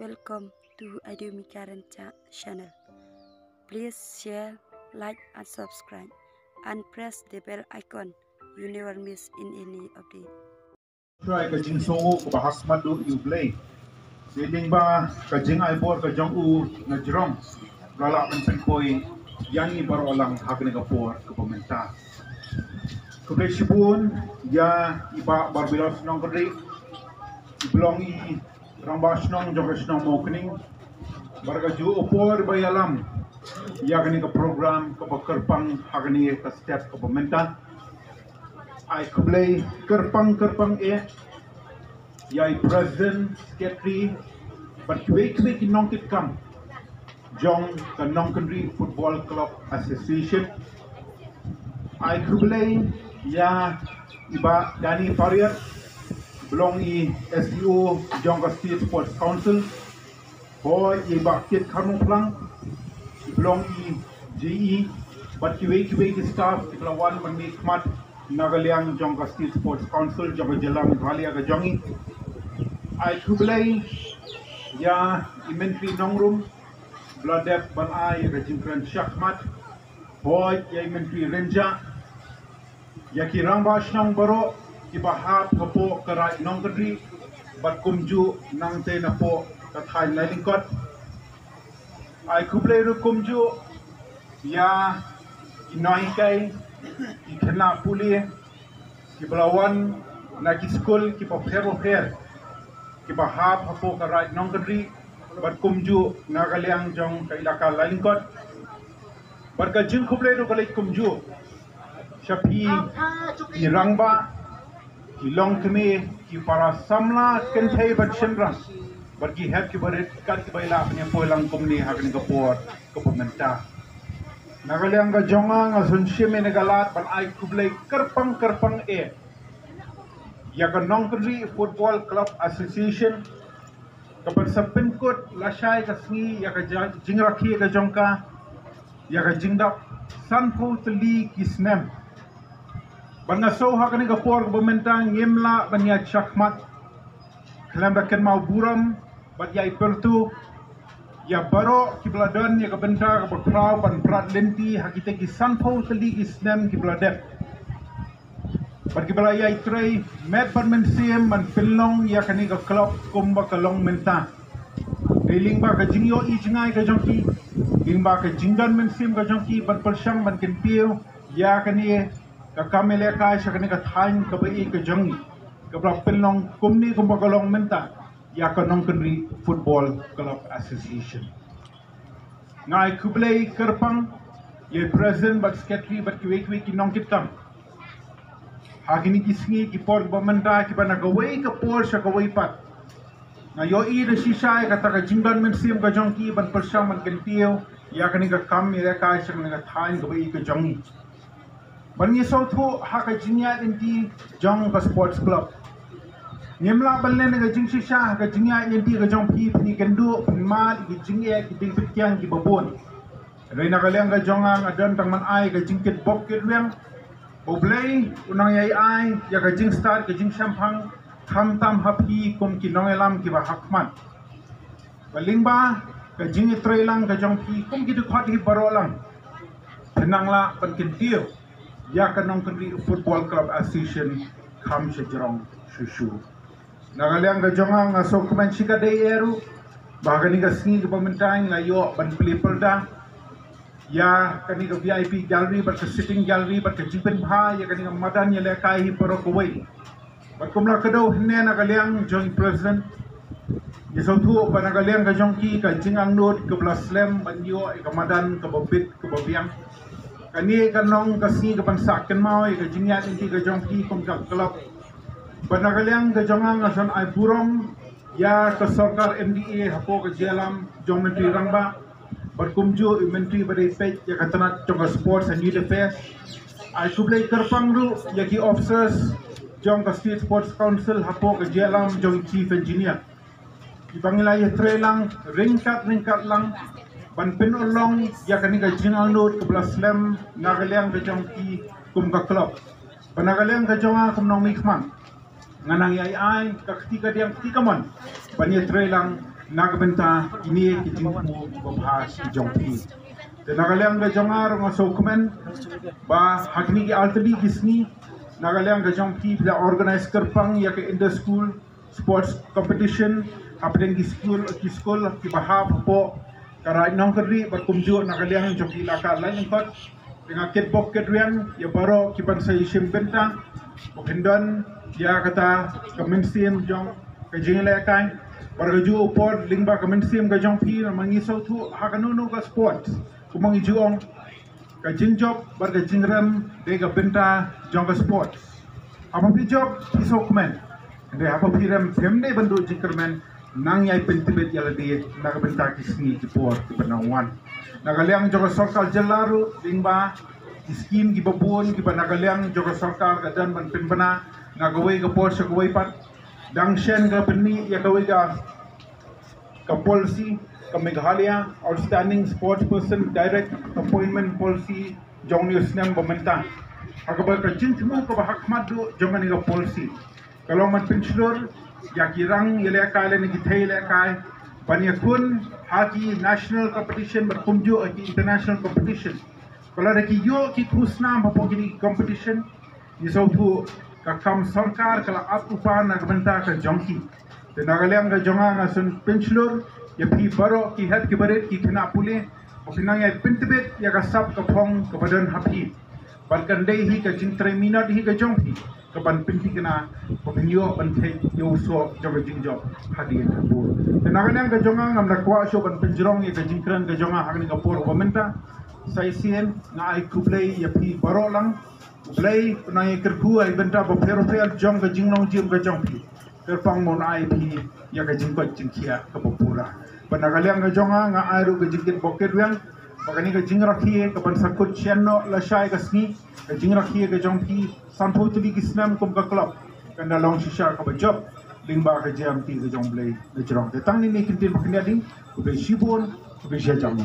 Welcome to Edumika Renca channel. Please share, like and subscribe and press the bell icon. You never miss in any update. Try ka jing songo ko bahas madu you play. Siling ba ka jing ay bor ka jong u na jrong. Lala ang penpoy yang i baro lang hagne ka por ka pamenta. Kuble sibun ya iba barbilos nong kri. Iblong i rambas nong jogas nong mokning. Barga ju opor bayalam. Ya kani ka program ka bakarpang hagne ka step ka pamenta. I kublay kerpang yai president secretary but wait nongkit kam jong the Nongkanri Football Club Association I kublay ya iba Dani Faria belong i SDO jong ka State Sports Council ho iba kit karno plang belong i GE but wait staff lawan man make mat Nagaliang Jongka State Sports Council Jongka Jalam Ghalia ka jongi ay kublay ya imentri nongrum bladep ban ay ka jingkran shakmat boy ya imentri renja ya kirang bas nong baro ibahap kapo karai nongkadri bat kumju nang te na po kathay nalingkot ay kublay ru kumju ya inay kay ikena puli ki belawan na ki school ki papero fair ki bahap hapo ka right nongkadri bat kumju nagaliang jong ka ilaka lalingkot barka jing khuble ro kalai kumju shapi ki rangba ki longkme ki para samla kenthai bat shenrang bar ki het ki baret kat ki baila apne poilang kumni hakni ka por ka pamenta Nagaliang ka jonga nga sunshime nagalat ban ay kublay kerpang e ya ka Nongkanri Football Club Association kapan sa pinkot lasay ka sngi ya ka jingrakhi ka jongka ya ka jingdap sanpo tali kisnem ban nga so ha ka ni ka por ka bumentang yemla ban ya chakmat kalamba ken mau buram bat ya ipertu ya baro ki bladon ya kabenta ka bakraw pan prat lenti hakite ki sanpo tali isnem ki bladep par ki bala ya itrei met pan mensiem man pilong ya kani ka club kumba kalong menta reling ba ka jingyo i jingai ka jongki ding ba ka jingdan mensiem ka jongki ban persang ban ken pio ya kani ka kamele ka sha kani ka thain ka bai ka jongi ka bla pilong kumni kumba kalong menta ya ka Nongkanri Football Club Association. Ngai kublay kerpang ye president but secretary but kiwek ki nongkit kam. Hagini kisngi ki por bamanda ki bana gawai ka por sa gawai pat. Na yo I de shisha ka ta ka jingdan men sim ka jongki ban persang man kentio ya kani ka kam ya ka sa kani ka thain gawai ka jongi. Ban ye so tho ha ka jinya inti jong ka sports club. Nyemla balne nga jing shisha ka jingya yenti ka jong pi ni kendu mal ki jingye ki ding pitkyang ki babon reina kaliang ka jonga nga don tang man ai ka jingkit bok kit weng oblay unang yai ai ya ka jing start ka jing champang tham tam hapi kum ki nongelam ki ba hakman balingba ka jing trailang ka jong pi kum ki dukhat hi barolang tenangla pan kintiu ya ka Nongkanri Football Club Association kham shejrong shushu Nagaliang ka jonga nga so kuman chika day eru bahagani ka singi ka pamentang na yo ban perda ya kani ka VIP gallery but ka sitting gallery but ka jipen bha ya kani ka madan ya lekai hi paro kuwai but kumla ka daw hinne nagaliang joint president ya so tu ba nagaliang ka jongki ka jingang nod ka blaslam ban yo ka madan ka babit ka babiang kani ka nong ka singi ka pansaken mau ka jingya inti ka jongki kum ka club Banagaliang ka jongang asan ay burom ya ka sarkar MDA hapo ka jalam jong menteri rangba berkumju menteri badai pej ya ka tanat jong sports and youth affairs ay kublay kerpang ru ya ki officers jong ka State Sports Council hapo ka jalam jong chief engineer ibangila ya trelang ringkat lang ban pinulong ya kani ka jingang nod ka blaslam nagaliang ka jong ki kum ka club banagaliang ka jonga kum nong mikman nganang yai ai ka ketika diang ketika mon banyak trailang nagbenta ini kijingku babahas jongpi te nagaliang ga jongar nga sokmen ba hakni ki altali gisni nagaliang ga jongpi da organize kerpang ya ke in the school sports competition apeng ki school ki bahap po karai nong keri berkumju nagaliang jongpi laka lain kot dengan kitbok kedrian ya baro ki ban sai benta Pokindon dia kata kemensiam jong kejing lekai baraju upor lingba kemensiam kejong pi mangisau tu hakanunu ka sport kumang ijuong kejing job bar kejing rem de ka benta jong ka sport apa pi job isok men de apa pi rem temne bandu jingkermen nang yai pentibet yala de na ka benta kisni ki por ki benangwan nagaliang jong sokal jelaru lingba skim ki babun ki banagaliang joga sarkar kadan ban pinbana nagaway ka por sa gaway pat dangshen ka penni ya gaway ka policy ka Meghalaya outstanding sports person direct appointment policy jong news nam bamenta agabar ka jintmu ka bahakmat do jong ni ka policy kalau man pensionor ya kirang yele ka le ni githai le kai banyakun haki national competition berkumju aki international competition kalau ada kiyo ki kusna mapo kini competition isau tu kakam sarkar kalau aku pan nak benta ke jongki te nagaliang ke jonga ngasun pensilur ya pi baro ki het ki baret ki kena pule opinang ya pentibet ya ka sab ka phong ke badan hapi balkan dei hi ka jintre minat hi ka jongki ke ban pinti kena opinyo ban thei yo so joga jingjob hadi ka pur te nagaliang ke jonga ngam rakwa so ban penjrong ya ka jingkran ke jonga hakni ka pur komenta saya sien ngai kublai ya pi barolang kublai nai kerku ai benta ba pero jong ga jingnong jim ga jong pi kerpang mon ai pi ya ga jingkot jingkia ka popura panagaliang ga jonga nga ai ru ga jingkit boket wiang pakani ga jingrakhi ka ban sakut chenno la shai ga sni ga jingrakhi ga jong pi santo tuli kisnam kum ka club kanda long shisha ka ba job lingba ga jam pi ga jong blai ga jong te tang ni kintin pakni ading ku be shibon ku be jam